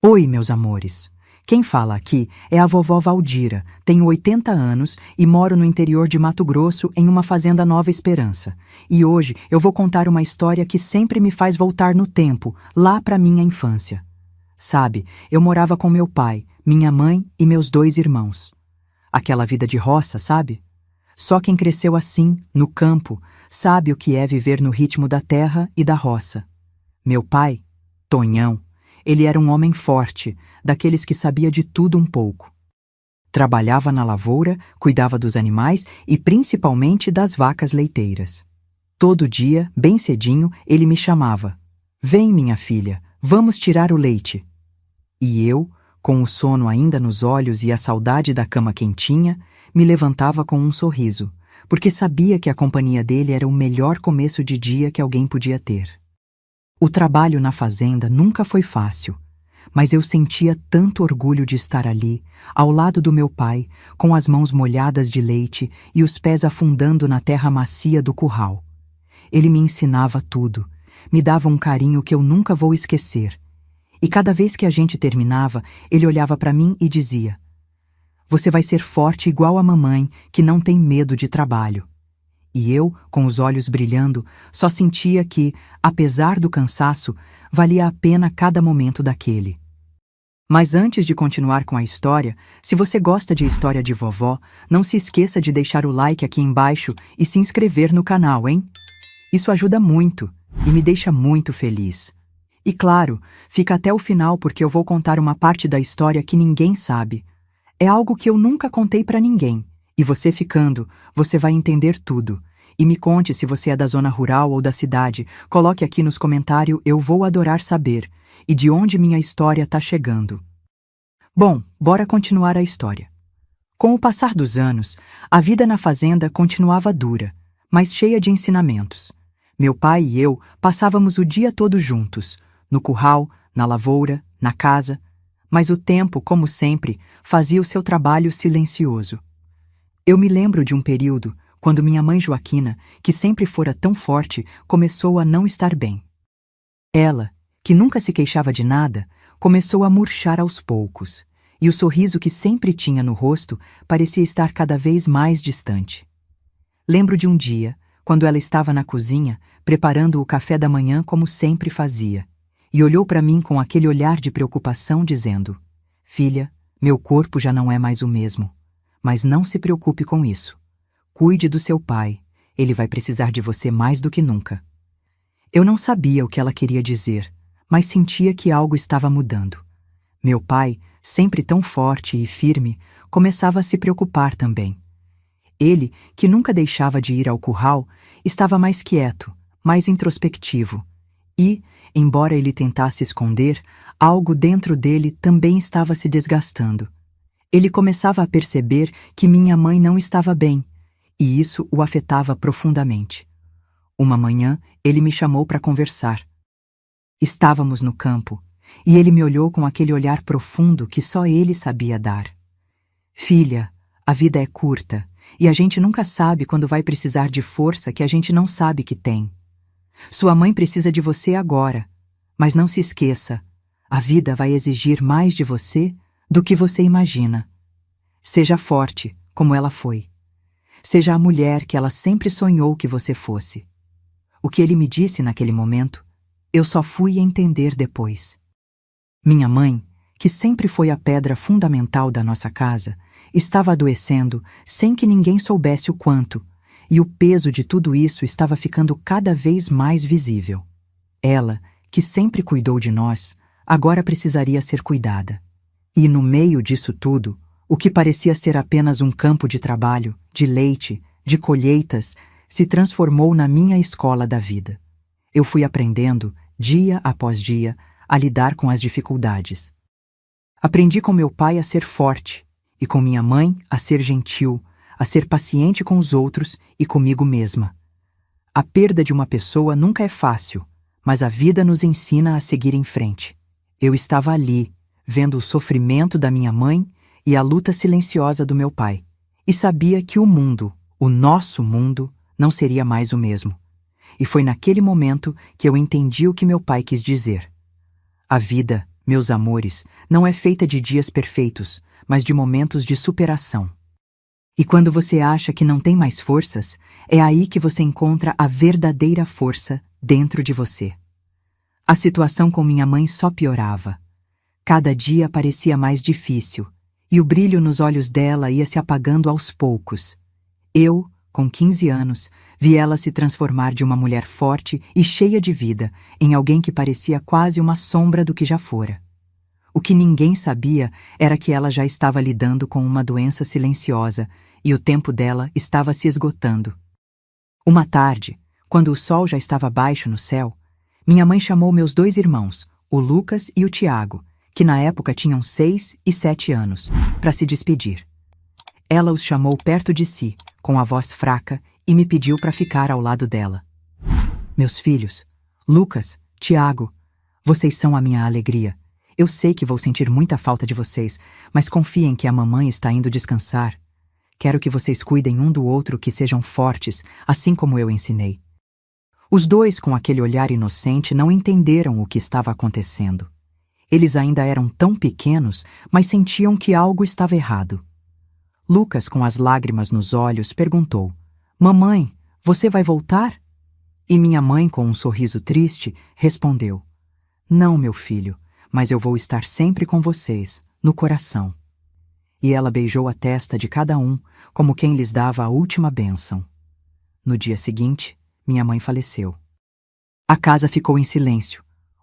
Oi, meus amores. Quem fala aqui é a vovó Valdira, tenho 80 anos e moro no interior de Mato Grosso em uma fazenda Nova Esperança. E hoje eu vou contar uma história que sempre me faz voltar no tempo, lá para minha infância. Sabe, eu morava com meu pai, minha mãe e meus 2 irmãos. Aquela vida de roça, sabe? Só quem cresceu assim, no campo, sabe o que é viver no ritmo da terra e da roça. Meu pai, Tonhão, ele era um homem forte, daqueles que sabia de tudo um pouco. Trabalhava na lavoura, cuidava dos animais e principalmente das vacas leiteiras. Todo dia, bem cedinho, ele me chamava. Vem, minha filha, vamos tirar o leite. E eu, com o sono ainda nos olhos e a saudade da cama quentinha, me levantava com um sorriso, porque sabia que a companhia dele era o melhor começo de dia que alguém podia ter. O trabalho na fazenda nunca foi fácil, mas eu sentia tanto orgulho de estar ali, ao lado do meu pai, com as mãos molhadas de leite e os pés afundando na terra macia do curral. Ele me ensinava tudo, me dava um carinho que eu nunca vou esquecer. E cada vez que a gente terminava, ele olhava para mim e dizia: "Você vai ser forte igual a mamãe, que não tem medo de trabalho." E eu, com os olhos brilhando, só sentia que, apesar do cansaço, valia a pena cada momento daquele. Mas antes de continuar com a história, se você gosta de história de vovó, não se esqueça de deixar o like aqui embaixo e se inscrever no canal, hein? Isso ajuda muito e me deixa muito feliz. E claro, fica até o final porque eu vou contar uma parte da história que ninguém sabe. É algo que eu nunca contei para ninguém. E você ficando, você vai entender tudo. E me conte se você é da zona rural ou da cidade. Coloque aqui nos comentários, eu vou adorar saber. E de onde minha história tá chegando. Bom, bora continuar a história. Com o passar dos anos, a vida na fazenda continuava dura, mas cheia de ensinamentos. Meu pai e eu passávamos o dia todo juntos, no curral, na lavoura, na casa. Mas o tempo, como sempre, fazia o seu trabalho silencioso. Eu me lembro de um período quando minha mãe Joaquina, que sempre fora tão forte, começou a não estar bem. Ela, que nunca se queixava de nada, começou a murchar aos poucos, e o sorriso que sempre tinha no rosto parecia estar cada vez mais distante. Lembro de um dia, quando ela estava na cozinha, preparando o café da manhã como sempre fazia, e olhou para mim com aquele olhar de preocupação, dizendo: "Filha, meu corpo já não é mais o mesmo. Mas não se preocupe com isso. Cuide do seu pai, ele vai precisar de você mais do que nunca." Eu não sabia o que ela queria dizer, mas sentia que algo estava mudando. Meu pai, sempre tão forte e firme, começava a se preocupar também. Ele, que nunca deixava de ir ao curral, estava mais quieto, mais introspectivo. E, embora ele tentasse esconder, algo dentro dele também estava se desgastando. Ele começava a perceber que minha mãe não estava bem, e isso o afetava profundamente. Uma manhã, ele me chamou para conversar. Estávamos no campo, e ele me olhou com aquele olhar profundo que só ele sabia dar. "Filha, a vida é curta, e a gente nunca sabe quando vai precisar de força que a gente não sabe que tem. Sua mãe precisa de você agora, mas não se esqueça, a vida vai exigir mais de você do que você imagina. Seja forte, como ela foi. Seja a mulher que ela sempre sonhou que você fosse." O que ele me disse naquele momento, eu só fui entender depois. Minha mãe, que sempre foi a pedra fundamental da nossa casa, estava adoecendo sem que ninguém soubesse o quanto, e o peso de tudo isso estava ficando cada vez mais visível. Ela, que sempre cuidou de nós, agora precisaria ser cuidada. E no meio disso tudo, o que parecia ser apenas um campo de trabalho, de leite, de colheitas, se transformou na minha escola da vida. Eu fui aprendendo, dia após dia, a lidar com as dificuldades. Aprendi com meu pai a ser forte, e com minha mãe a ser gentil, a ser paciente com os outros e comigo mesma. A perda de uma pessoa nunca é fácil, mas a vida nos ensina a seguir em frente. Eu estava ali, vendo o sofrimento da minha mãe e a luta silenciosa do meu pai, e sabia que o mundo, o nosso mundo, não seria mais o mesmo. E foi naquele momento que eu entendi o que meu pai quis dizer. A vida, meus amores, não é feita de dias perfeitos, mas de momentos de superação. E quando você acha que não tem mais forças, é aí que você encontra a verdadeira força dentro de você. A situação com minha mãe só piorava. Cada dia parecia mais difícil, e o brilho nos olhos dela ia se apagando aos poucos. Eu, com 15 anos, vi ela se transformar de uma mulher forte e cheia de vida em alguém que parecia quase uma sombra do que já fora. O que ninguém sabia era que ela já estava lidando com uma doença silenciosa e o tempo dela estava se esgotando. Uma tarde, quando o sol já estava baixo no céu, minha mãe chamou meus 2 irmãos, o Lucas e o Tiago, que na época tinham 6 e 7 anos, para se despedir. Ela os chamou perto de si, com a voz fraca, e me pediu para ficar ao lado dela. Meus filhos, Lucas, Tiago, vocês são a minha alegria. Eu sei que vou sentir muita falta de vocês, mas confiem que a mamãe está indo descansar. Quero que vocês cuidem um do outro, que sejam fortes, assim como eu ensinei. Os 2, com aquele olhar inocente, não entenderam o que estava acontecendo. Eles ainda eram tão pequenos, mas sentiam que algo estava errado. Lucas, com as lágrimas nos olhos, perguntou: "Mamãe, você vai voltar?" E minha mãe, com um sorriso triste, respondeu: "Não, meu filho, mas eu vou estar sempre com vocês, no coração." E ela beijou a testa de cada um, como quem lhes dava a última bênção. No dia seguinte, minha mãe faleceu. A casa ficou em silêncio,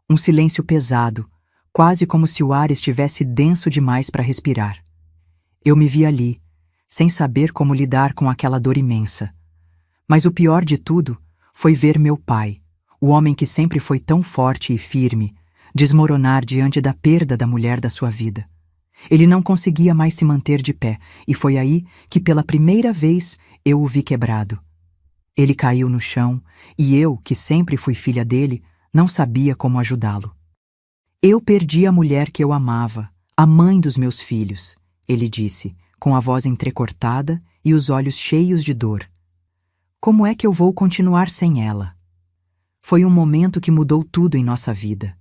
um silêncio pesado, quase como se o ar estivesse denso demais para respirar. Eu me vi ali, sem saber como lidar com aquela dor imensa. Mas o pior de tudo foi ver meu pai, o homem que sempre foi tão forte e firme, desmoronar diante da perda da mulher da sua vida. Ele não conseguia mais se manter de pé, e foi aí que pela primeira vez eu o vi quebrado. Ele caiu no chão, e eu, que sempre fui filha dele, não sabia como ajudá-lo. "Eu perdi a mulher que eu amava, a mãe dos meus filhos", ele disse, com a voz entrecortada e os olhos cheios de dor. "Como é que eu vou continuar sem ela?" Foi um momento que mudou tudo em nossa vida.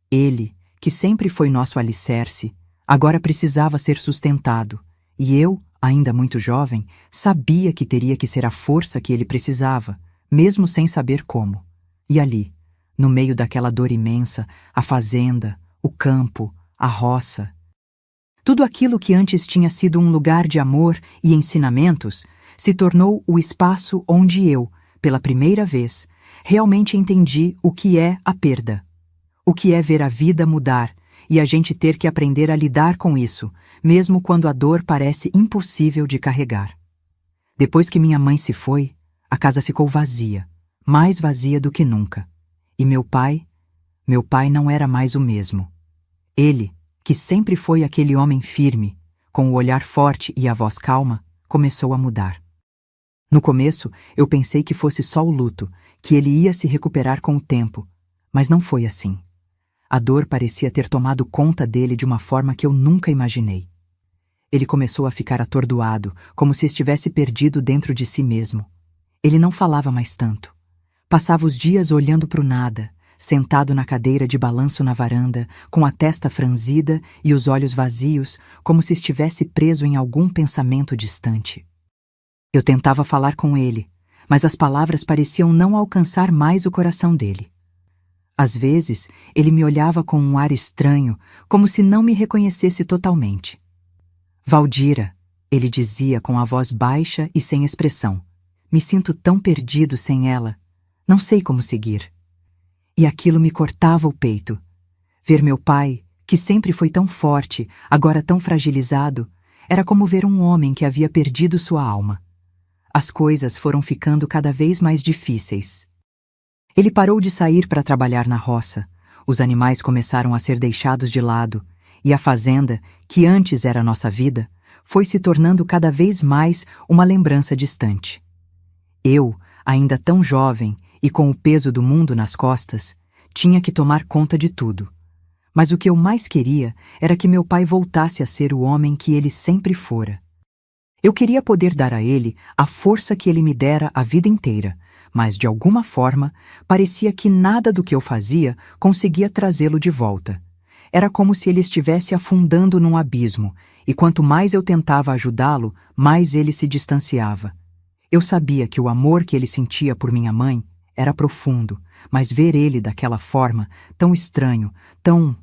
Ele, que sempre foi nosso alicerce, agora precisava ser sustentado, e eu, ainda muito jovem, sabia que teria que ser a força que ele precisava, mesmo sem saber como. E ali, no meio daquela dor imensa, a fazenda, o campo, a roça. Tudo aquilo que antes tinha sido um lugar de amor e ensinamentos se tornou o espaço onde eu, pela primeira vez, realmente entendi o que é a perda. O que é ver a vida mudar e a gente ter que aprender a lidar com isso, mesmo quando a dor parece impossível de carregar. Depois que minha mãe se foi, a casa ficou vazia, mais vazia do que nunca. E meu pai não era mais o mesmo. Ele, que sempre foi aquele homem firme, com o olhar forte e a voz calma, começou a mudar. No começo, eu pensei que fosse só o luto, que ele ia se recuperar com o tempo, mas não foi assim. A dor parecia ter tomado conta dele de uma forma que eu nunca imaginei. Ele começou a ficar atordoado, como se estivesse perdido dentro de si mesmo. Ele não falava mais tanto. Passava os dias olhando para o nada, sentado na cadeira de balanço na varanda, com a testa franzida e os olhos vazios, como se estivesse preso em algum pensamento distante. Eu tentava falar com ele, mas as palavras pareciam não alcançar mais o coração dele. Às vezes, ele me olhava com um ar estranho, como se não me reconhecesse totalmente. "Valdira", ele dizia com a voz baixa e sem expressão, "me sinto tão perdido sem ela. Não sei como seguir." E aquilo me cortava o peito. Ver meu pai, que sempre foi tão forte, agora tão fragilizado, era como ver um homem que havia perdido sua alma. As coisas foram ficando cada vez mais difíceis. Ele parou de sair para trabalhar na roça, os animais começaram a ser deixados de lado, e a fazenda, que antes era nossa vida, foi se tornando cada vez mais uma lembrança distante. Eu, ainda tão jovem e com o peso do mundo nas costas, tinha que tomar conta de tudo. Mas o que eu mais queria era que meu pai voltasse a ser o homem que ele sempre fora. Eu queria poder dar a ele a força que ele me dera a vida inteira, mas de alguma forma parecia que nada do que eu fazia conseguia trazê-lo de volta. Era como se ele estivesse afundando num abismo, e quanto mais eu tentava ajudá-lo, mais ele se distanciava. Eu sabia que o amor que ele sentia por minha mãe era profundo, mas ver ele daquela forma, tão estranho, tão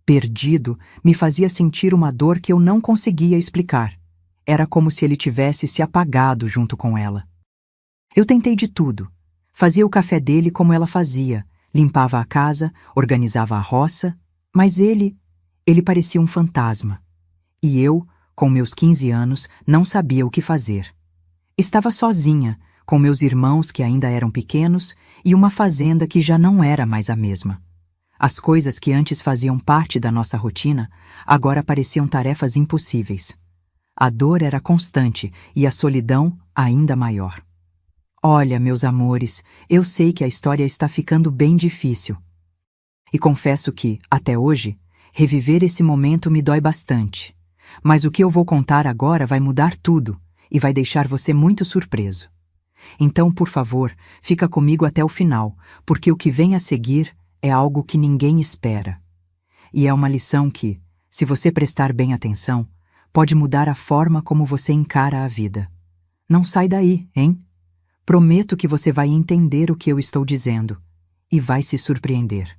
perdido, me fazia sentir uma dor que eu não conseguia explicar. Era como se ele tivesse se apagado junto com ela. Eu tentei de tudo. Fazia o café dele como ela fazia, limpava a casa, organizava a roça, mas ele parecia um fantasma. E eu, com meus 15 anos, não sabia o que fazer. Estava sozinha, com meus irmãos que ainda eram pequenos e uma fazenda que já não era mais a mesma. As coisas que antes faziam parte da nossa rotina, agora pareciam tarefas impossíveis. A dor era constante e a solidão ainda maior. Olha, meus amores, eu sei que a história está ficando bem difícil. E confesso que, até hoje, reviver esse momento me dói bastante. Mas o que eu vou contar agora vai mudar tudo e vai deixar você muito surpreso. Então, por favor, fica comigo até o final, porque o que vem a seguir é algo que ninguém espera. E é uma lição que, se você prestar bem atenção, pode mudar a forma como você encara a vida. Não sai daí, hein? Prometo que você vai entender o que eu estou dizendo e vai se surpreender.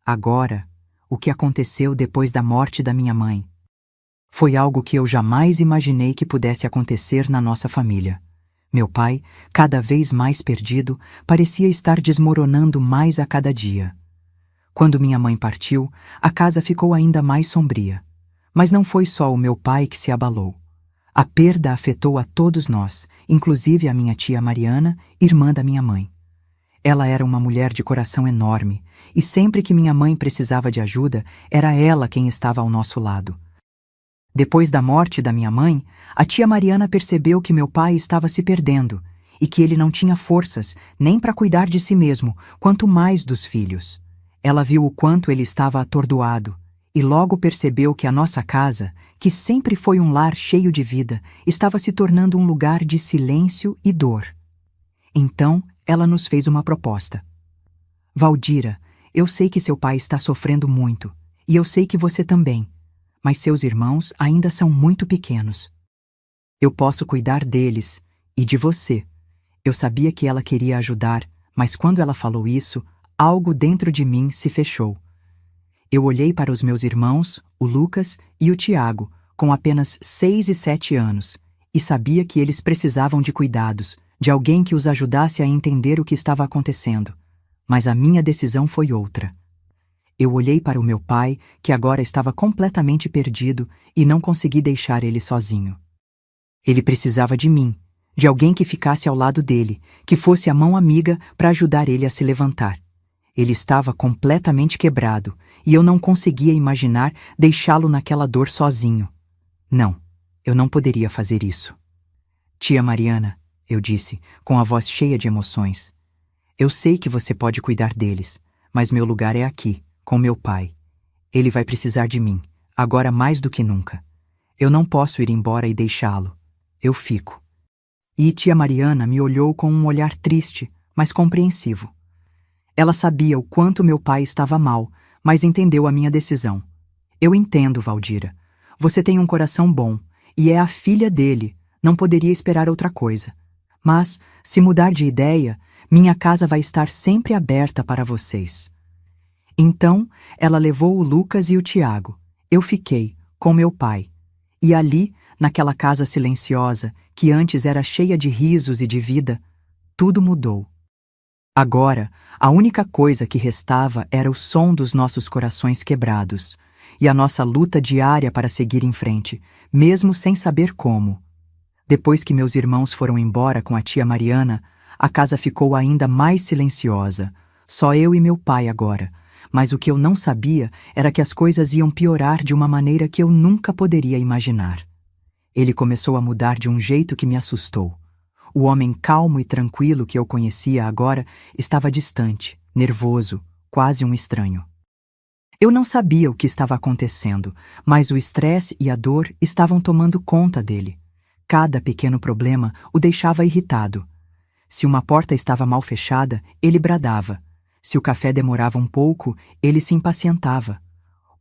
Agora, o que aconteceu depois da morte da minha mãe foi algo que eu jamais imaginei que pudesse acontecer na nossa família. Meu pai, cada vez mais perdido, parecia estar desmoronando mais a cada dia. Quando minha mãe partiu, a casa ficou ainda mais sombria. Mas não foi só o meu pai que se abalou. A perda afetou a todos nós, inclusive a minha tia Mariana, irmã da minha mãe. Ela era uma mulher de coração enorme, e sempre que minha mãe precisava de ajuda, era ela quem estava ao nosso lado. Depois da morte da minha mãe, a tia Mariana percebeu que meu pai estava se perdendo e que ele não tinha forças nem para cuidar de si mesmo, quanto mais dos filhos. Ela viu o quanto ele estava atordoado e logo percebeu que a nossa casa, que sempre foi um lar cheio de vida, estava se tornando um lugar de silêncio e dor. Então, ela nos fez uma proposta. Valdira, eu sei que seu pai está sofrendo muito, e eu sei que você também, mas seus irmãos ainda são muito pequenos. Eu posso cuidar deles e de você. Eu sabia que ela queria ajudar, mas quando ela falou isso, algo dentro de mim se fechou. Eu olhei para os meus irmãos, o Lucas e o Tiago, com apenas 6 e 7 anos, e sabia que eles precisavam de cuidados, de alguém que os ajudasse a entender o que estava acontecendo. Mas a minha decisão foi outra. Eu olhei para o meu pai, que agora estava completamente perdido, e não consegui deixar ele sozinho. Ele precisava de mim, de alguém que ficasse ao lado dele, que fosse a mão amiga para ajudar ele a se levantar. Ele estava completamente quebrado, e eu não conseguia imaginar deixá-lo naquela dor sozinho. Não, eu não poderia fazer isso. Tia Mariana, eu disse, com a voz cheia de emoções, eu sei que você pode cuidar deles, mas meu lugar é aqui, com meu pai. Ele vai precisar de mim, agora mais do que nunca. Eu não posso ir embora e deixá-lo. Eu fico. E tia Mariana me olhou com um olhar triste, mas compreensivo. Ela sabia o quanto meu pai estava mal, mas entendeu a minha decisão. Eu entendo, Valdira. Você tem um coração bom, e é a filha dele, não poderia esperar outra coisa. Mas, se mudar de ideia, minha casa vai estar sempre aberta para vocês. Então, ela levou o Lucas e o Tiago. Eu fiquei, com meu pai. E ali, naquela casa silenciosa, que antes era cheia de risos e de vida, tudo mudou. Agora, a única coisa que restava era o som dos nossos corações quebrados e a nossa luta diária para seguir em frente, mesmo sem saber como. Depois que meus irmãos foram embora com a tia Mariana, a casa ficou ainda mais silenciosa. Só eu e meu pai agora. Mas o que eu não sabia era que as coisas iam piorar de uma maneira que eu nunca poderia imaginar. Ele começou a mudar de um jeito que me assustou. O homem calmo e tranquilo que eu conhecia agora estava distante, nervoso, quase um estranho. Eu não sabia o que estava acontecendo, mas o estresse e a dor estavam tomando conta dele. Cada pequeno problema o deixava irritado. Se uma porta estava mal fechada, ele bradava. Se o café demorava um pouco, ele se impacientava.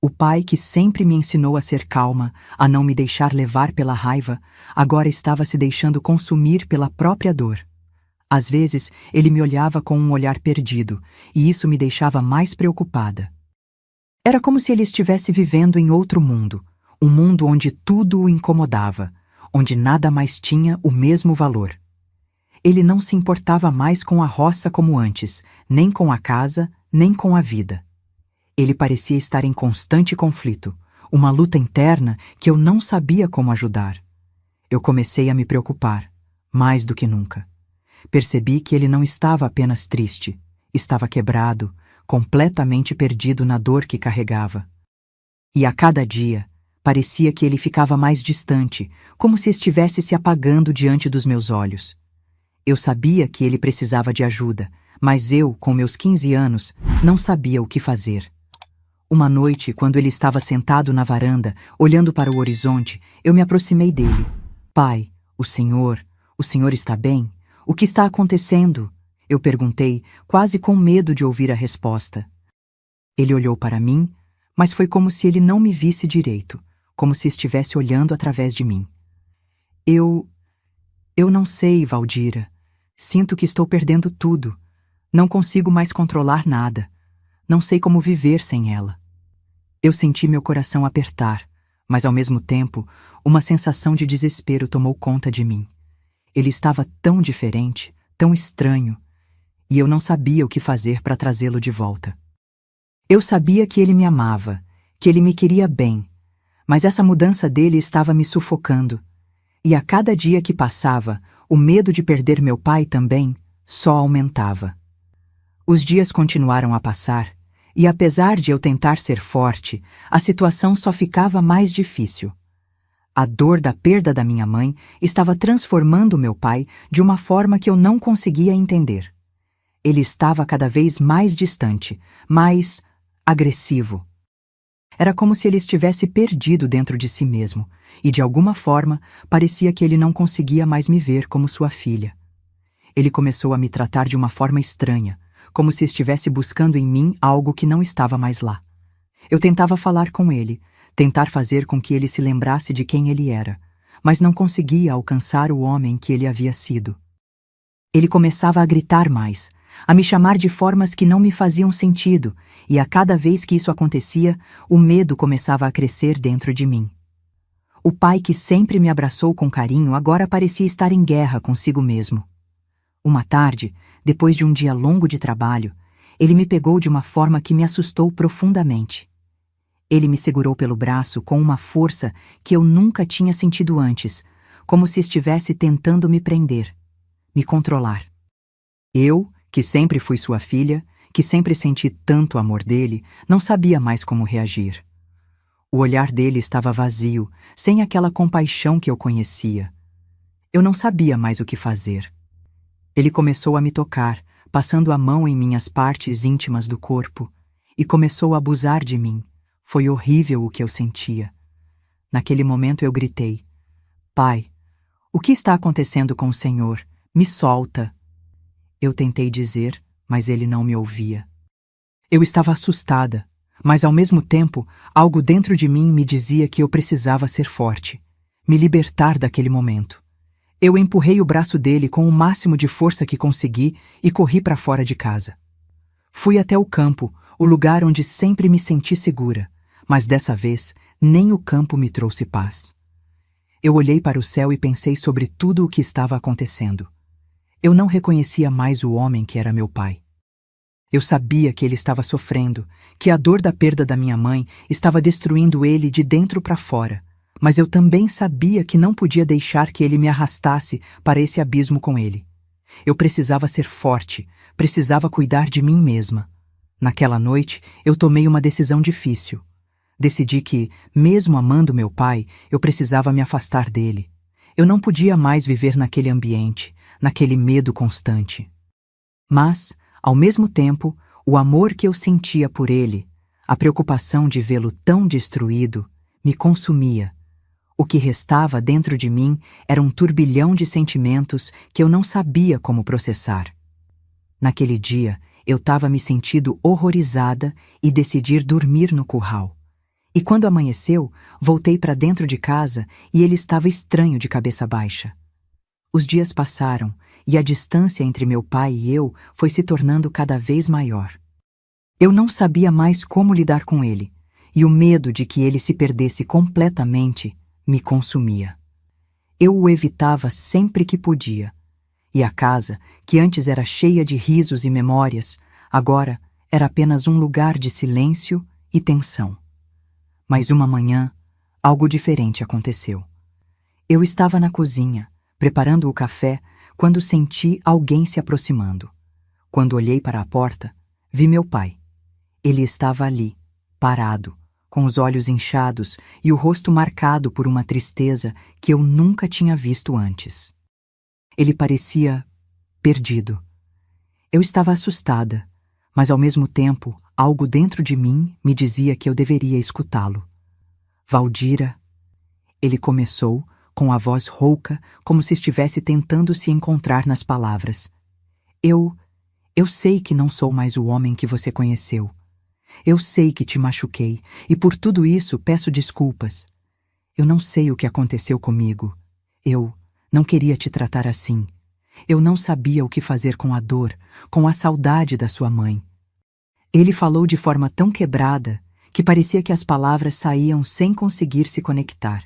O pai que sempre me ensinou a ser calma, a não me deixar levar pela raiva, agora estava se deixando consumir pela própria dor. Às vezes, ele me olhava com um olhar perdido, e isso me deixava mais preocupada. Era como se ele estivesse vivendo em outro mundo, um mundo onde tudo o incomodava, onde nada mais tinha o mesmo valor. Ele não se importava mais com a roça como antes, nem com a casa, nem com a vida. Ele parecia estar em constante conflito, uma luta interna que eu não sabia como ajudar. Eu comecei a me preocupar, mais do que nunca. Percebi que ele não estava apenas triste, estava quebrado, completamente perdido na dor que carregava. E a cada dia, parecia que ele ficava mais distante, como se estivesse se apagando diante dos meus olhos. Eu sabia que ele precisava de ajuda, mas eu, com meus 15 anos, não sabia o que fazer. Uma noite, quando ele estava sentado na varanda, olhando para o horizonte, eu me aproximei dele. Pai, o senhor está bem? O que está acontecendo? Eu perguntei, quase com medo de ouvir a resposta. Ele olhou para mim, mas foi como se ele não me visse direito, como se estivesse olhando através de mim. Eu não sei, Valdira. Sinto que estou perdendo tudo. Não consigo mais controlar nada. Não sei como viver sem ela. Eu senti meu coração apertar, mas ao mesmo tempo, uma sensação de desespero tomou conta de mim. Ele estava tão diferente, tão estranho, e eu não sabia o que fazer para trazê-lo de volta. Eu sabia que ele me amava, que ele me queria bem, mas essa mudança dele estava me sufocando. E a cada dia que passava, o medo de perder meu pai também só aumentava. Os dias continuaram a passar, e apesar de eu tentar ser forte, a situação só ficava mais difícil. A dor da perda da minha mãe estava transformando meu pai de uma forma que eu não conseguia entender. Ele estava cada vez mais distante, mais agressivo. Era como se ele estivesse perdido dentro de si mesmo, e de alguma forma parecia que ele não conseguia mais me ver como sua filha. Ele começou a me tratar de uma forma estranha, como se estivesse buscando em mim algo que não estava mais lá. Eu tentava falar com ele, tentar fazer com que ele se lembrasse de quem ele era, mas não conseguia alcançar o homem que ele havia sido. Ele começava a gritar mais, a me chamar de formas que não me faziam sentido, e a cada vez que isso acontecia, o medo começava a crescer dentro de mim. O pai que sempre me abraçou com carinho agora parecia estar em guerra consigo mesmo. Uma tarde, depois de um dia longo de trabalho, ele me pegou de uma forma que me assustou profundamente. Ele me segurou pelo braço com uma força que eu nunca tinha sentido antes, como se estivesse tentando me prender, me controlar. Eu, que sempre fui sua filha, que sempre senti tanto amor dele, não sabia mais como reagir. O olhar dele estava vazio, sem aquela compaixão que eu conhecia. Eu não sabia mais o que fazer. Ele começou a me tocar, passando a mão em minhas partes íntimas do corpo, e começou a abusar de mim. Foi horrível o que eu sentia. Naquele momento eu gritei: Pai, o que está acontecendo com o Senhor? Me solta! Eu tentei dizer, mas ele não me ouvia. Eu estava assustada, mas ao mesmo tempo, algo dentro de mim me dizia que eu precisava ser forte, me libertar daquele momento. Eu empurrei o braço dele com o máximo de força que consegui e corri para fora de casa. Fui até o campo, o lugar onde sempre me senti segura, mas dessa vez nem o campo me trouxe paz. Eu olhei para o céu e pensei sobre tudo o que estava acontecendo. Eu não reconhecia mais o homem que era meu pai. Eu sabia que ele estava sofrendo, que a dor da perda da minha mãe estava destruindo ele de dentro para fora, mas eu também sabia que não podia deixar que ele me arrastasse para esse abismo com ele. Eu precisava ser forte, precisava cuidar de mim mesma. Naquela noite, eu tomei uma decisão difícil. Decidi que, mesmo amando meu pai, eu precisava me afastar dele. Eu não podia mais viver naquele ambiente, naquele medo constante. Mas, ao mesmo tempo, o amor que eu sentia por ele, a preocupação de vê-lo tão destruído, me consumia. O que restava dentro de mim era um turbilhão de sentimentos que eu não sabia como processar. Naquele dia, eu estava me sentindo horrorizada e decidi dormir no curral. E quando amanheceu, voltei para dentro de casa e ele estava estranho de cabeça baixa. Os dias passaram e a distância entre meu pai e eu foi se tornando cada vez maior. Eu não sabia mais como lidar com ele, e o medo de que ele se perdesse completamente me consumia. Eu o evitava sempre que podia, e a casa, que antes era cheia de risos e memórias, agora era apenas um lugar de silêncio e tensão. Mas uma manhã, algo diferente aconteceu. Eu estava na cozinha, preparando o café, quando senti alguém se aproximando. Quando olhei para a porta, vi meu pai. Ele estava ali, parado, com os olhos inchados e o rosto marcado por uma tristeza que eu nunca tinha visto antes. Ele parecia perdido. Eu estava assustada, mas ao mesmo tempo, algo dentro de mim me dizia que eu deveria escutá-lo. Valdira, ele começou, com a voz rouca, como se estivesse tentando se encontrar nas palavras. Eu sei que não sou mais o homem que você conheceu. Eu sei que te machuquei, e por tudo isso peço desculpas. Eu não sei o que aconteceu comigo. Eu não queria te tratar assim. Eu não sabia o que fazer com a dor, com a saudade da sua mãe. Ele falou de forma tão quebrada que parecia que as palavras saíam sem conseguir se conectar.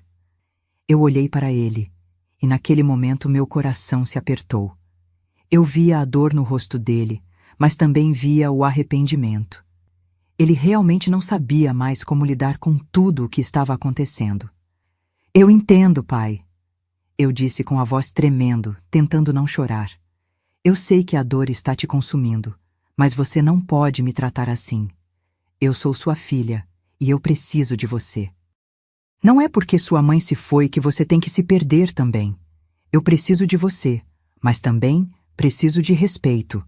Eu olhei para ele, e naquele momento meu coração se apertou. Eu via a dor no rosto dele, mas também via o arrependimento. Ele realmente não sabia mais como lidar com tudo o que estava acontecendo. Eu entendo, pai, eu disse com a voz tremendo, tentando não chorar. Eu sei que a dor está te consumindo, mas você não pode me tratar assim. Eu sou sua filha, e eu preciso de você. Não é porque sua mãe se foi que você tem que se perder também. Eu preciso de você, mas também preciso de respeito.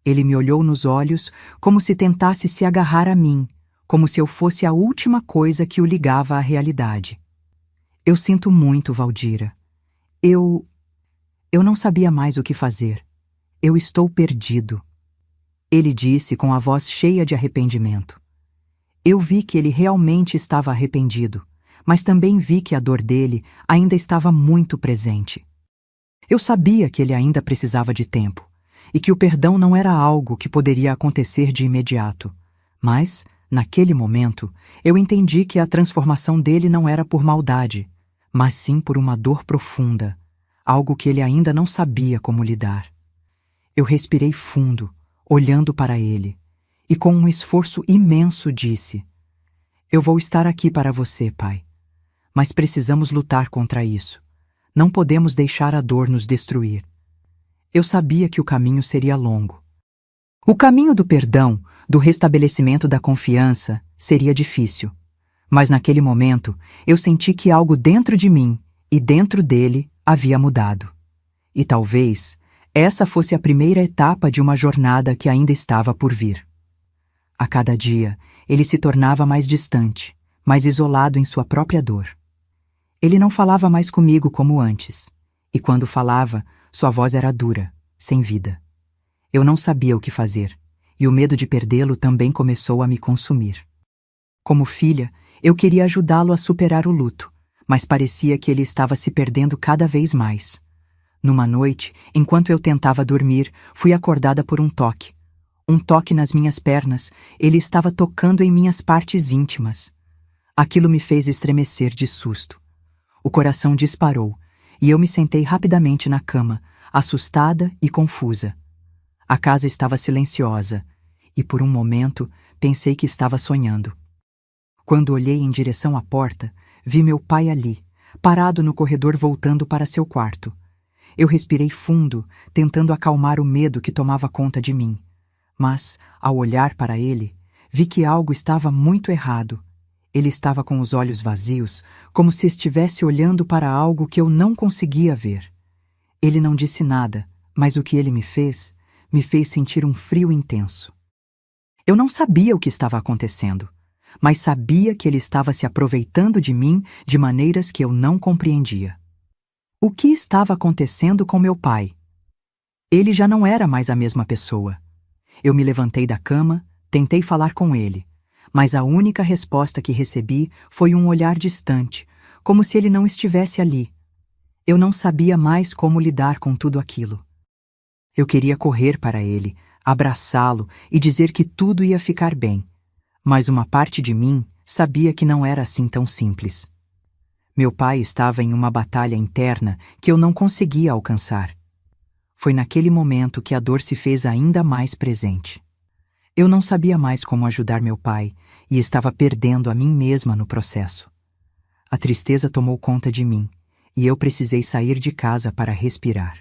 Ele me olhou nos olhos como se tentasse se agarrar a mim, como se eu fosse a última coisa que o ligava à realidade. Eu sinto muito, Valdira. Eu não sabia mais o que fazer. Eu estou perdido. Ele disse com a voz cheia de arrependimento. Eu vi que ele realmente estava arrependido, mas também vi que a dor dele ainda estava muito presente. Eu sabia que ele ainda precisava de tempo, e que o perdão não era algo que poderia acontecer de imediato. Mas, naquele momento, eu entendi que a transformação dele não era por maldade, mas sim por uma dor profunda, algo que ele ainda não sabia como lidar. Eu respirei fundo, olhando para ele, e com um esforço imenso disse: Eu vou estar aqui para você, pai. Mas precisamos lutar contra isso. Não podemos deixar a dor nos destruir. Eu sabia que o caminho seria longo. O caminho do perdão, do restabelecimento da confiança, seria difícil. Mas naquele momento, eu senti que algo dentro de mim e dentro dele havia mudado. E talvez essa fosse a primeira etapa de uma jornada que ainda estava por vir. A cada dia, ele se tornava mais distante, mais isolado em sua própria dor. Ele não falava mais comigo como antes, e quando falava, sua voz era dura, sem vida. Eu não sabia o que fazer, e o medo de perdê-lo também começou a me consumir. Como filha, eu queria ajudá-lo a superar o luto, mas parecia que ele estava se perdendo cada vez mais. Numa noite, enquanto eu tentava dormir, fui acordada por um toque. Um toque nas minhas pernas, ele estava tocando em minhas partes íntimas. Aquilo me fez estremecer de susto. O coração disparou, e eu me sentei rapidamente na cama, assustada e confusa. A casa estava silenciosa, e por um momento pensei que estava sonhando. Quando olhei em direção à porta, vi meu pai ali, parado no corredor voltando para seu quarto. Eu respirei fundo, tentando acalmar o medo que tomava conta de mim. Mas, ao olhar para ele, vi que algo estava muito errado. Ele estava com os olhos vazios, como se estivesse olhando para algo que eu não conseguia ver. Ele não disse nada, mas o que ele me fez sentir um frio intenso. Eu não sabia o que estava acontecendo, mas sabia que ele estava se aproveitando de mim de maneiras que eu não compreendia. O que estava acontecendo com meu pai? Ele já não era mais a mesma pessoa. Eu me levantei da cama, tentei falar com ele, mas a única resposta que recebi foi um olhar distante, como se ele não estivesse ali. Eu não sabia mais como lidar com tudo aquilo. Eu queria correr para ele, abraçá-lo e dizer que tudo ia ficar bem, mas uma parte de mim sabia que não era assim tão simples. Meu pai estava em uma batalha interna que eu não conseguia alcançar. Foi naquele momento que a dor se fez ainda mais presente. Eu não sabia mais como ajudar meu pai e estava perdendo a mim mesma no processo. A tristeza tomou conta de mim e eu precisei sair de casa para respirar.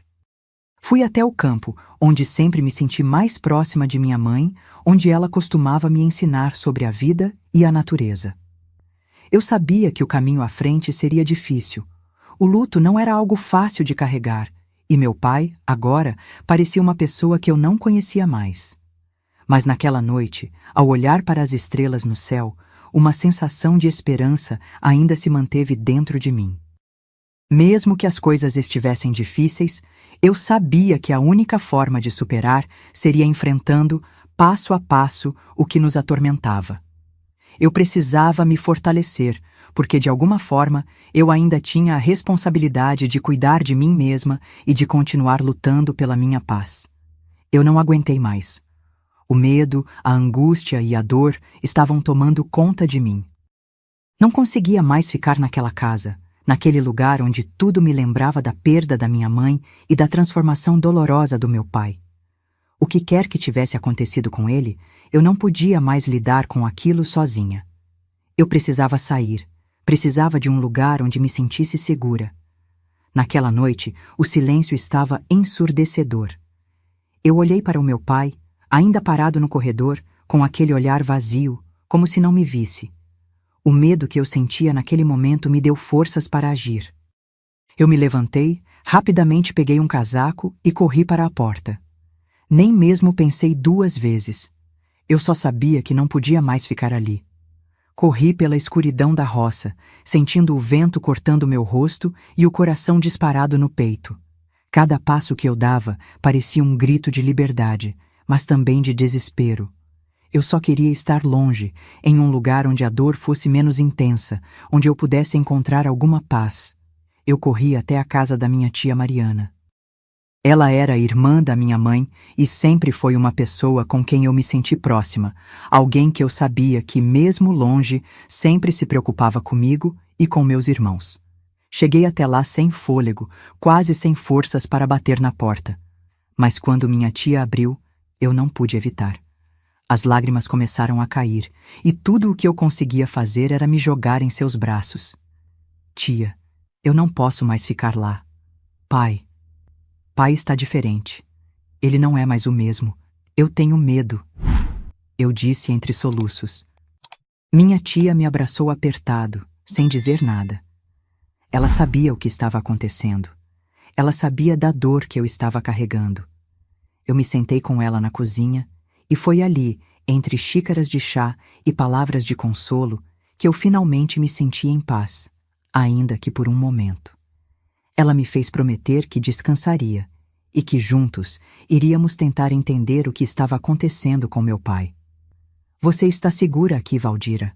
Fui até o campo, onde sempre me senti mais próxima de minha mãe, onde ela costumava me ensinar sobre a vida e a natureza. Eu sabia que o caminho à frente seria difícil. O luto não era algo fácil de carregar, e meu pai, agora, parecia uma pessoa que eu não conhecia mais. Mas naquela noite, ao olhar para as estrelas no céu, uma sensação de esperança ainda se manteve dentro de mim. Mesmo que as coisas estivessem difíceis, eu sabia que a única forma de superar seria enfrentando, passo a passo, o que nos atormentava. Eu precisava me fortalecer, porque de alguma forma eu ainda tinha a responsabilidade de cuidar de mim mesma e de continuar lutando pela minha paz. Eu não aguentei mais. O medo, a angústia e a dor estavam tomando conta de mim. Não conseguia mais ficar naquela casa, naquele lugar onde tudo me lembrava da perda da minha mãe e da transformação dolorosa do meu pai. O que quer que tivesse acontecido com ele, eu não podia mais lidar com aquilo sozinha. Eu precisava sair, precisava de um lugar onde me sentisse segura. Naquela noite, o silêncio estava ensurdecedor. Eu olhei para o meu pai, ainda parado no corredor, com aquele olhar vazio, como se não me visse. O medo que eu sentia naquele momento me deu forças para agir. Eu me levantei, rapidamente peguei um casaco e corri para a porta. Nem mesmo pensei 2 vezes. Eu só sabia que não podia mais ficar ali. Corri pela escuridão da roça, sentindo o vento cortando meu rosto e o coração disparado no peito. Cada passo que eu dava parecia um grito de liberdade, mas também de desespero. Eu só queria estar longe, em um lugar onde a dor fosse menos intensa, onde eu pudesse encontrar alguma paz. Eu corri até a casa da minha tia Mariana. Ela era irmã da minha mãe e sempre foi uma pessoa com quem eu me senti próxima, alguém que eu sabia que, mesmo longe, sempre se preocupava comigo e com meus irmãos. Cheguei até lá sem fôlego, quase sem forças para bater na porta. Mas quando minha tia abriu, eu não pude evitar. As lágrimas começaram a cair, e tudo o que eu conseguia fazer era me jogar em seus braços. Tia, eu não posso mais ficar lá. Pai está diferente. Ele não é mais o mesmo. Eu tenho medo. Eu disse entre soluços. Minha tia me abraçou apertado, sem dizer nada. Ela sabia o que estava acontecendo. Ela sabia da dor que eu estava carregando. Eu me sentei com ela na cozinha, e foi ali, entre xícaras de chá e palavras de consolo, que eu finalmente me senti em paz, ainda que por um momento. Ela me fez prometer que descansaria e que juntos iríamos tentar entender o que estava acontecendo com meu pai. Você está segura aqui, Valdira.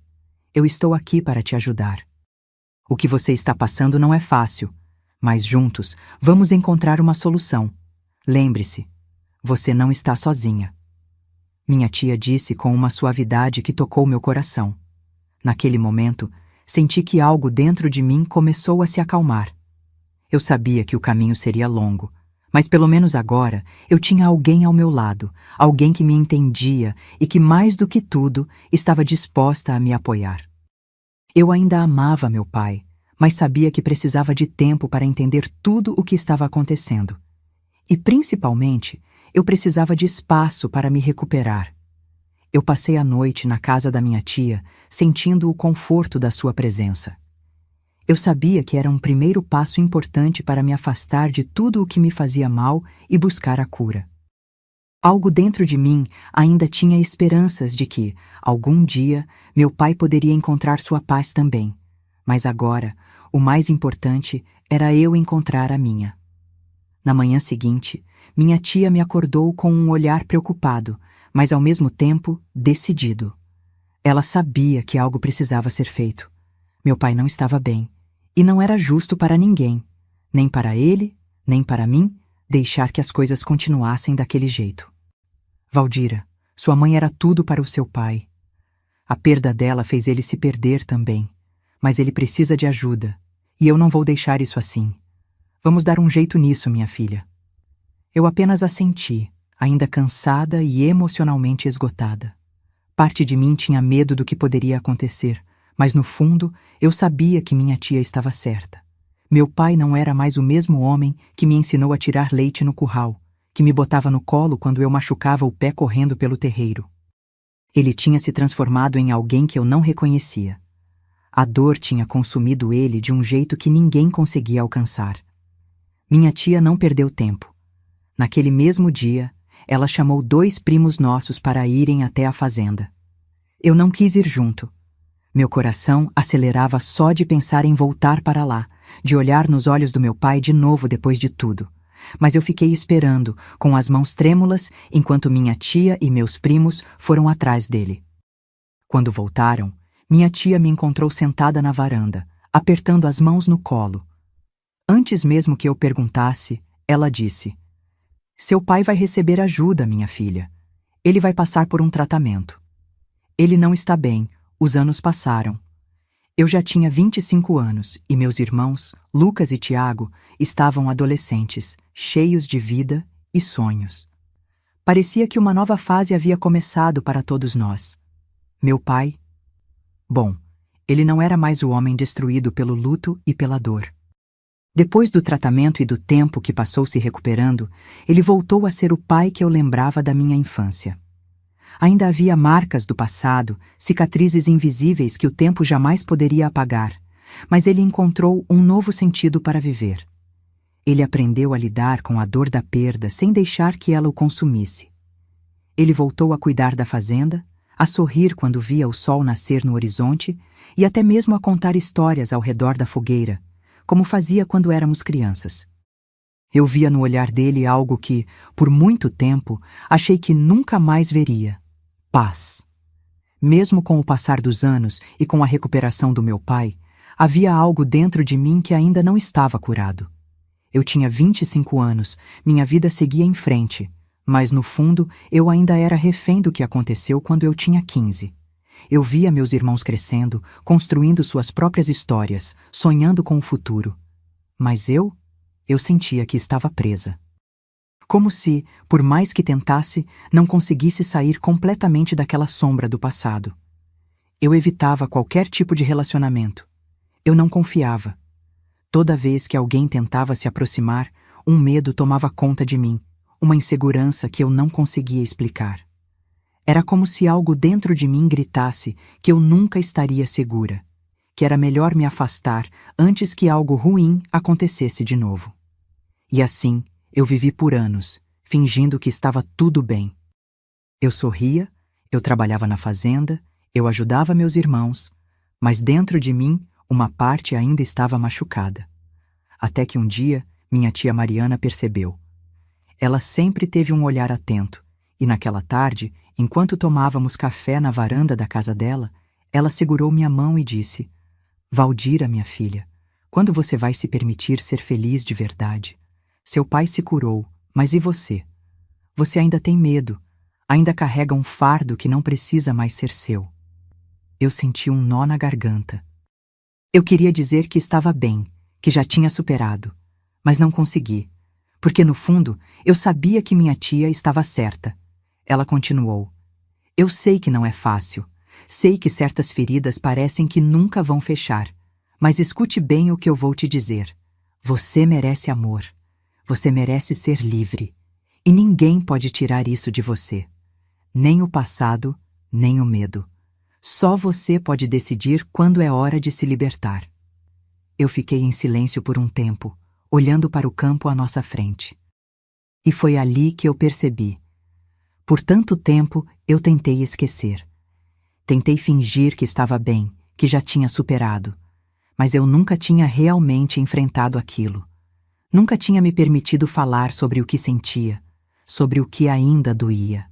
Eu estou aqui para te ajudar. O que você está passando não é fácil, mas juntos vamos encontrar uma solução. Lembre-se, você não está sozinha. Minha tia disse com uma suavidade que tocou meu coração. Naquele momento, senti que algo dentro de mim começou a se acalmar. Eu sabia que o caminho seria longo, mas pelo menos agora eu tinha alguém ao meu lado, alguém que me entendia e que, mais do que tudo, estava disposta a me apoiar. Eu ainda amava meu pai, mas sabia que precisava de tempo para entender tudo o que estava acontecendo. E, principalmente, eu precisava de espaço para me recuperar. Eu passei a noite na casa da minha tia, sentindo o conforto da sua presença. Eu sabia que era um primeiro passo importante para me afastar de tudo o que me fazia mal e buscar a cura. Algo dentro de mim ainda tinha esperanças de que, algum dia, meu pai poderia encontrar sua paz também. Mas agora, o mais importante era eu encontrar a minha. Na manhã seguinte, minha tia me acordou com um olhar preocupado, mas ao mesmo tempo decidido. Ela sabia que algo precisava ser feito. Meu pai não estava bem, e não era justo para ninguém, nem para ele, nem para mim, deixar que as coisas continuassem daquele jeito. Valdira, sua mãe era tudo para o seu pai. A perda dela fez ele se perder também, mas ele precisa de ajuda, e eu não vou deixar isso assim. Vamos dar um jeito nisso, minha filha. Eu apenas assenti, ainda cansada e emocionalmente esgotada. Parte de mim tinha medo do que poderia acontecer, mas no fundo eu sabia que minha tia estava certa. Meu pai não era mais o mesmo homem que me ensinou a tirar leite no curral, que me botava no colo quando eu machucava o pé correndo pelo terreiro. Ele tinha se transformado em alguém que eu não reconhecia. A dor tinha consumido ele de um jeito que ninguém conseguia alcançar. Minha tia não perdeu tempo. Naquele mesmo dia, ela chamou 2 primos nossos para irem até a fazenda. Eu não quis ir junto. Meu coração acelerava só de pensar em voltar para lá, de olhar nos olhos do meu pai de novo depois de tudo. Mas eu fiquei esperando, com as mãos trêmulas, enquanto minha tia e meus primos foram atrás dele. Quando voltaram, minha tia me encontrou sentada na varanda, apertando as mãos no colo. Antes mesmo que eu perguntasse, ela disse: "Seu pai vai receber ajuda, minha filha. Ele vai passar por um tratamento. Ele não está bem, os anos passaram. Eu já tinha 25 anos e meus irmãos, Lucas e Tiago, estavam adolescentes, cheios de vida e sonhos. Parecia que uma nova fase havia começado para todos nós. Meu pai... Bom, ele não era mais o homem destruído pelo luto e pela dor. Depois do tratamento e do tempo que passou se recuperando, ele voltou a ser o pai que eu lembrava da minha infância. Ainda havia marcas do passado, cicatrizes invisíveis que o tempo jamais poderia apagar, mas ele encontrou um novo sentido para viver. Ele aprendeu a lidar com a dor da perda sem deixar que ela o consumisse. Ele voltou a cuidar da fazenda, a sorrir quando via o sol nascer no horizonte e até mesmo a contar histórias ao redor da fogueira, como fazia quando éramos crianças. Eu via no olhar dele algo que, por muito tempo, achei que nunca mais veria: paz. Mesmo com o passar dos anos e com a recuperação do meu pai, havia algo dentro de mim que ainda não estava curado. Eu tinha 25 anos, minha vida seguia em frente, mas no fundo eu ainda era refém do que aconteceu quando eu tinha 15. Eu via meus irmãos crescendo, construindo suas próprias histórias, sonhando com o futuro. Mas eu sentia que estava presa. Como se, por mais que tentasse, não conseguisse sair completamente daquela sombra do passado. Eu evitava qualquer tipo de relacionamento. Eu não confiava. Toda vez que alguém tentava se aproximar, um medo tomava conta de mim, uma insegurança que eu não conseguia explicar. Era como se algo dentro de mim gritasse que eu nunca estaria segura, que era melhor me afastar antes que algo ruim acontecesse de novo. E assim, eu vivi por anos, fingindo que estava tudo bem. Eu sorria, eu trabalhava na fazenda, eu ajudava meus irmãos, mas dentro de mim, uma parte ainda estava machucada. Até que um dia, minha tia Mariana percebeu. Ela sempre teve um olhar atento, e naquela tarde, enquanto tomávamos café na varanda da casa dela, ela segurou minha mão e disse: "Valdira, minha filha, quando você vai se permitir ser feliz de verdade? Seu pai se curou, mas e você? Você ainda tem medo, ainda carrega um fardo que não precisa mais ser seu." Eu senti um nó na garganta. Eu queria dizer que estava bem, que já tinha superado, mas não consegui, porque no fundo eu sabia que minha tia estava certa. Ela continuou: "Eu sei que não é fácil, sei que certas feridas parecem que nunca vão fechar, mas escute bem o que eu vou te dizer. Você merece amor. Você merece ser livre, e ninguém pode tirar isso de você. Nem o passado, nem o medo. Só você pode decidir quando é hora de se libertar." Eu fiquei em silêncio por um tempo, olhando para o campo à nossa frente. E foi ali que eu percebi. Por tanto tempo, eu tentei esquecer. Tentei fingir que estava bem, que já tinha superado, mas eu nunca tinha realmente enfrentado aquilo. Nunca tinha me permitido falar sobre o que sentia, sobre o que ainda doía.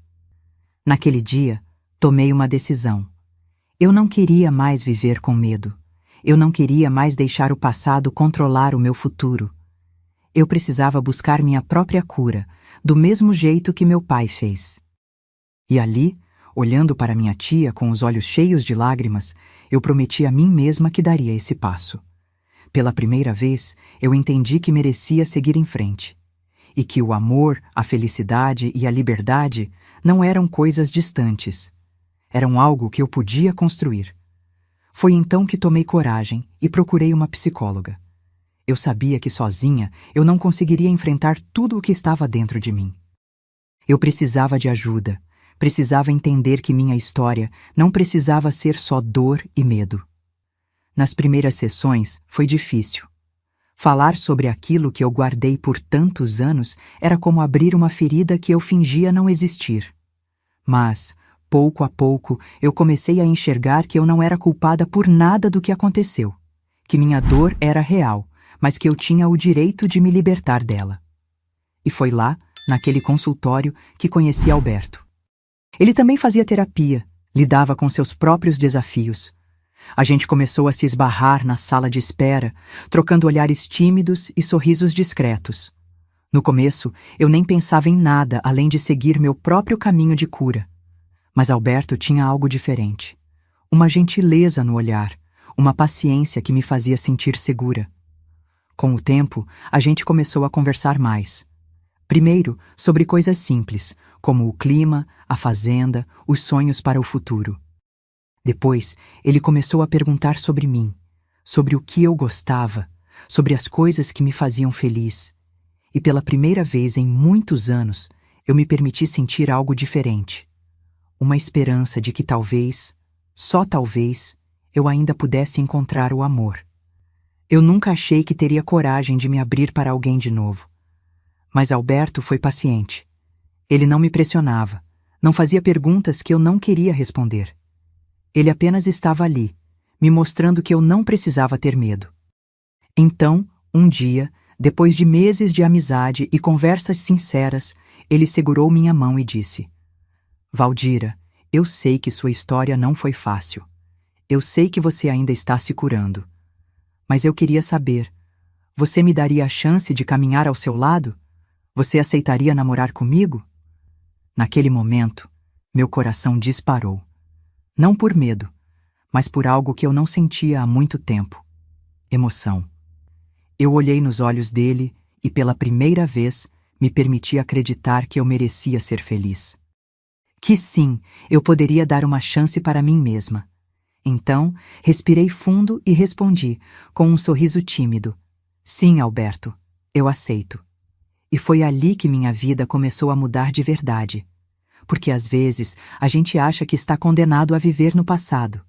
Naquele dia, tomei uma decisão. Eu não queria mais viver com medo. Eu não queria mais deixar o passado controlar o meu futuro. Eu precisava buscar minha própria cura, do mesmo jeito que meu pai fez. E ali, olhando para minha tia com os olhos cheios de lágrimas, eu prometi a mim mesma que daria esse passo. Pela primeira vez, eu entendi que merecia seguir em frente. E que o amor, a felicidade e a liberdade não eram coisas distantes. Eram algo que eu podia construir. Foi então que tomei coragem e procurei uma psicóloga. Eu sabia que sozinha eu não conseguiria enfrentar tudo o que estava dentro de mim. Eu precisava de ajuda, precisava entender que minha história não precisava ser só dor e medo. Nas primeiras sessões foi difícil. Falar sobre aquilo que eu guardei por tantos anos era como abrir uma ferida que eu fingia não existir. Mas, pouco a pouco, eu comecei a enxergar que eu não era culpada por nada do que aconteceu, que minha dor era real, mas que eu tinha o direito de me libertar dela. E foi lá, naquele consultório, que conheci Alberto. Ele também fazia terapia, lidava com seus próprios desafios. A gente começou a se esbarrar na sala de espera, trocando olhares tímidos e sorrisos discretos. No começo, eu nem pensava em nada além de seguir meu próprio caminho de cura. Mas Alberto tinha algo diferente. Uma gentileza no olhar, uma paciência que me fazia sentir segura. Com o tempo, a gente começou a conversar mais. Primeiro, sobre coisas simples, como o clima, a fazenda, os sonhos para o futuro. Depois, ele começou a perguntar sobre mim, sobre o que eu gostava, sobre as coisas que me faziam feliz. E pela primeira vez em muitos anos, eu me permiti sentir algo diferente. Uma esperança de que talvez, só talvez, eu ainda pudesse encontrar o amor. Eu nunca achei que teria coragem de me abrir para alguém de novo. Mas Alberto foi paciente. Ele não me pressionava, não fazia perguntas que eu não queria responder. Ele apenas estava ali, me mostrando que eu não precisava ter medo. Então, um dia, depois de meses de amizade e conversas sinceras, ele segurou minha mão e disse: Valdira, eu sei que sua história não foi fácil. Eu sei que você ainda está se curando. Mas eu queria saber, você me daria a chance de caminhar ao seu lado? Você aceitaria namorar comigo? Naquele momento, meu coração disparou. Não por medo, mas por algo que eu não sentia há muito tempo. Emoção. Eu olhei nos olhos dele e, pela primeira vez, me permiti acreditar que eu merecia ser feliz. Que sim, eu poderia dar uma chance para mim mesma. Então, respirei fundo e respondi, com um sorriso tímido: Sim, Alberto, eu aceito. E foi ali que minha vida começou a mudar de verdade. Porque às vezes a gente acha que está condenado a viver no passado.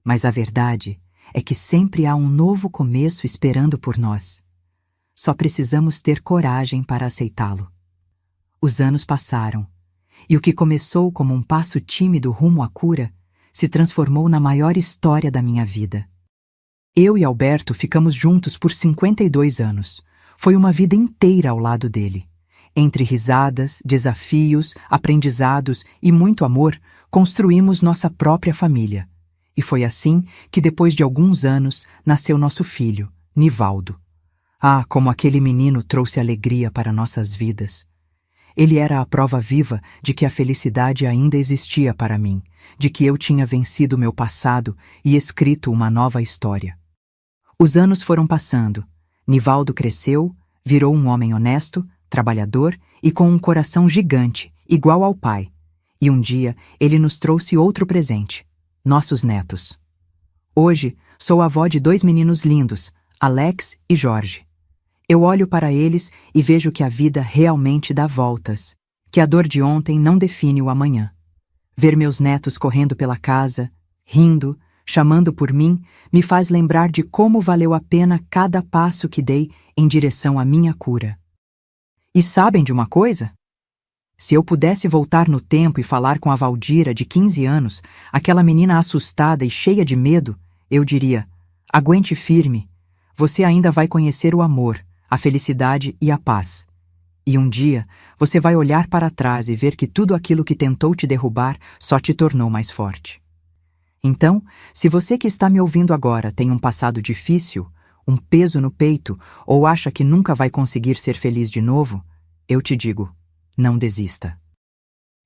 Mas a verdade é que sempre há um novo começo esperando por nós. Só precisamos ter coragem para aceitá-lo. Os anos passaram, e o que começou como um passo tímido rumo à cura se transformou na maior história da minha vida. Eu e Alberto ficamos juntos por 52 anos. Foi uma vida inteira ao lado dele. Entre risadas, desafios, aprendizados e muito amor, construímos nossa própria família. E foi assim que, depois de alguns anos, nasceu nosso filho, Nivaldo. Ah, como aquele menino trouxe alegria para nossas vidas. Ele era a prova viva de que a felicidade ainda existia para mim, de que eu tinha vencido meu passado e escrito uma nova história. Os anos foram passando. Nivaldo cresceu, virou um homem honesto, trabalhador e com um coração gigante, igual ao pai. E um dia ele nos trouxe outro presente: nossos netos. Hoje sou avó de 2 meninos lindos, Alex e Jorge. Eu olho para eles e vejo que a vida realmente dá voltas, que a dor de ontem não define o amanhã. Ver meus netos correndo pela casa, rindo, chamando por mim, me faz lembrar de como valeu a pena cada passo que dei em direção à minha cura. E sabem de uma coisa? Se eu pudesse voltar no tempo e falar com a Valdira de 15 anos, aquela menina assustada e cheia de medo, eu diria: aguente firme, você ainda vai conhecer o amor, a felicidade e a paz. E um dia, você vai olhar para trás e ver que tudo aquilo que tentou te derrubar só te tornou mais forte. Então, se você que está me ouvindo agora tem um passado difícil, um peso no peito ou acha que nunca vai conseguir ser feliz de novo, eu te digo, não desista.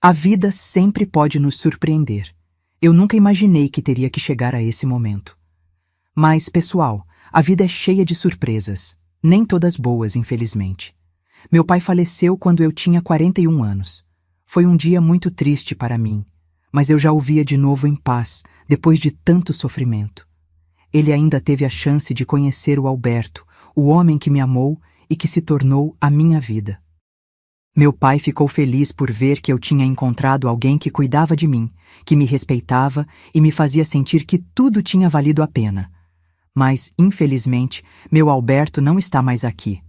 A vida sempre pode nos surpreender. Eu nunca imaginei que teria que chegar a esse momento. Mas, pessoal, a vida é cheia de surpresas, nem todas boas, infelizmente. Meu pai faleceu quando eu tinha 41 anos. Foi um dia muito triste para mim, mas eu já o via de novo em paz, depois de tanto sofrimento. Ele ainda teve a chance de conhecer o Alberto, o homem que me amou e que se tornou a minha vida. Meu pai ficou feliz por ver que eu tinha encontrado alguém que cuidava de mim, que me respeitava e me fazia sentir que tudo tinha valido a pena. Mas, infelizmente, meu Alberto não está mais aqui.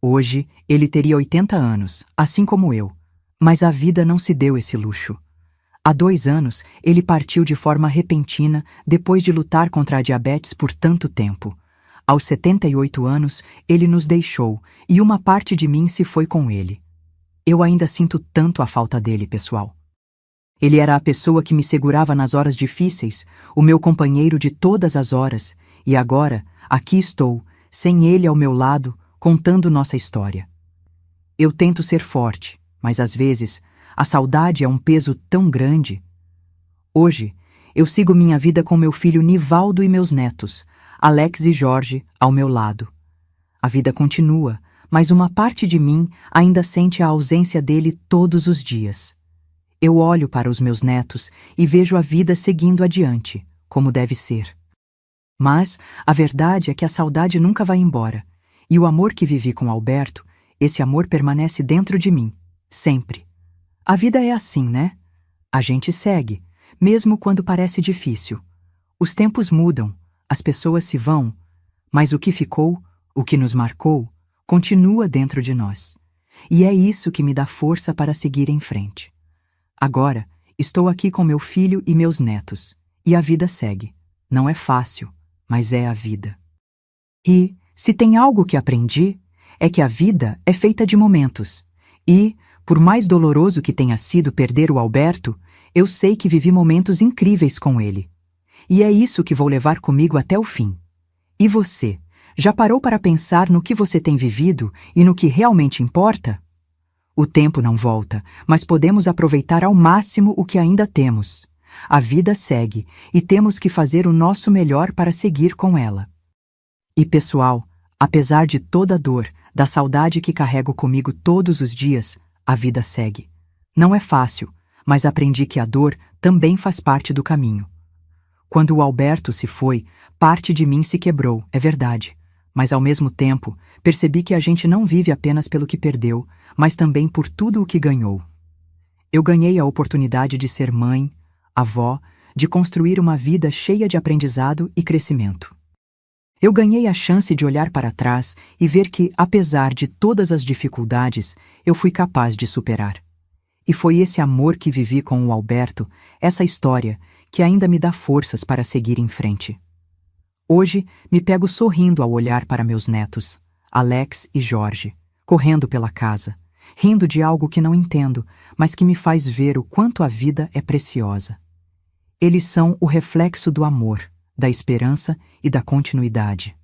Hoje, ele teria 80 anos, assim como eu. Mas a vida não se deu esse luxo. Há 2 anos, ele partiu de forma repentina depois de lutar contra a diabetes por tanto tempo. Aos 78 anos, ele nos deixou e uma parte de mim se foi com ele. Eu ainda sinto tanto a falta dele, pessoal. Ele era a pessoa que me segurava nas horas difíceis, o meu companheiro de todas as horas, e agora, aqui estou, sem ele ao meu lado, contando nossa história. Eu tento ser forte, mas às vezes a saudade é um peso tão grande. Hoje, eu sigo minha vida com meu filho Nivaldo e meus netos, Alex e Jorge, ao meu lado. A vida continua, mas uma parte de mim ainda sente a ausência dele todos os dias. Eu olho para os meus netos e vejo a vida seguindo adiante, como deve ser. Mas a verdade é que a saudade nunca vai embora, e o amor que vivi com Alberto, esse amor permanece dentro de mim, sempre. A vida é assim, né? A gente segue, mesmo quando parece difícil. Os tempos mudam, as pessoas se vão, mas o que ficou, o que nos marcou, continua dentro de nós. E é isso que me dá força para seguir em frente. Agora, estou aqui com meu filho e meus netos, e a vida segue. Não é fácil, mas é a vida. E, se tem algo que aprendi, é que a vida é feita de momentos. E, por mais doloroso que tenha sido perder o Alberto, eu sei que vivi momentos incríveis com ele. E é isso que vou levar comigo até o fim. E você? Já parou para pensar no que você tem vivido e no que realmente importa? O tempo não volta, mas podemos aproveitar ao máximo o que ainda temos. A vida segue e temos que fazer o nosso melhor para seguir com ela. E pessoal, apesar de toda a dor, da saudade que carrego comigo todos os dias, a vida segue. Não é fácil, mas aprendi que a dor também faz parte do caminho. Quando o Alberto se foi, parte de mim se quebrou, é verdade. Mas, ao mesmo tempo, percebi que a gente não vive apenas pelo que perdeu, mas também por tudo o que ganhou. Eu ganhei a oportunidade de ser mãe, avó, de construir uma vida cheia de aprendizado e crescimento. Eu ganhei a chance de olhar para trás e ver que, apesar de todas as dificuldades, eu fui capaz de superar. E foi esse amor que vivi com o Alberto, essa história, que ainda me dá forças para seguir em frente. Hoje, me pego sorrindo ao olhar para meus netos, Alex e Jorge, correndo pela casa, rindo de algo que não entendo, mas que me faz ver o quanto a vida é preciosa. Eles são o reflexo do amor, da esperança e da continuidade.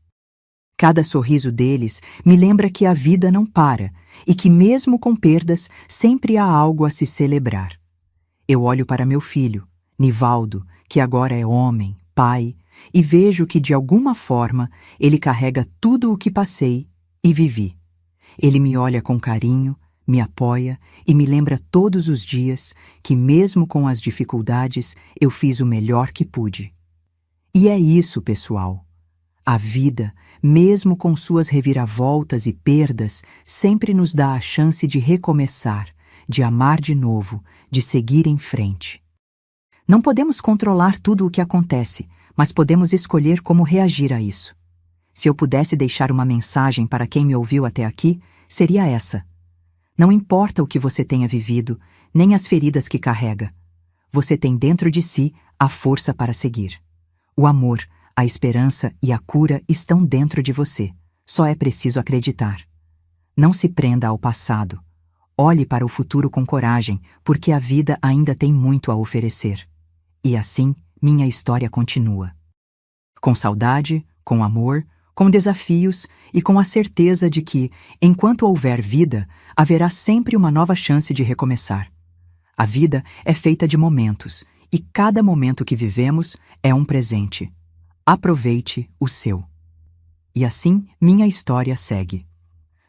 Cada sorriso deles me lembra que a vida não para e que, mesmo com perdas, sempre há algo a se celebrar. Eu olho para meu filho, Nivaldo, que agora é homem, pai, e vejo que, de alguma forma, ele carrega tudo o que passei e vivi. Ele me olha com carinho, me apoia e me lembra todos os dias que, mesmo com as dificuldades, eu fiz o melhor que pude. E é isso, pessoal. A vida, mesmo com suas reviravoltas e perdas, sempre nos dá a chance de recomeçar, de amar de novo, de seguir em frente. Não podemos controlar tudo o que acontece, mas podemos escolher como reagir a isso. Se eu pudesse deixar uma mensagem para quem me ouviu até aqui, seria essa. Não importa o que você tenha vivido, nem as feridas que carrega. Você tem dentro de si a força para seguir. O amor, a esperança e a cura estão dentro de você. Só é preciso acreditar. Não se prenda ao passado. Olhe para o futuro com coragem, porque a vida ainda tem muito a oferecer. E assim, minha história continua. Com saudade, com amor, com desafios e com a certeza de que, enquanto houver vida, haverá sempre uma nova chance de recomeçar. A vida é feita de momentos, e cada momento que vivemos é um presente. Aproveite o seu. E assim, minha história segue.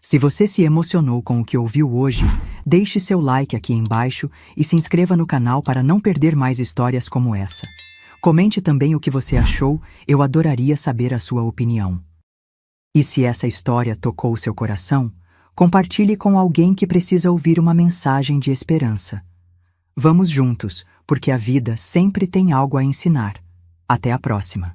Se você se emocionou com o que ouviu hoje, deixe seu like aqui embaixo e se inscreva no canal para não perder mais histórias como essa. Comente também o que você achou, eu adoraria saber a sua opinião. E se essa história tocou seu coração, compartilhe com alguém que precisa ouvir uma mensagem de esperança. Vamos juntos, porque a vida sempre tem algo a ensinar. Até a próxima.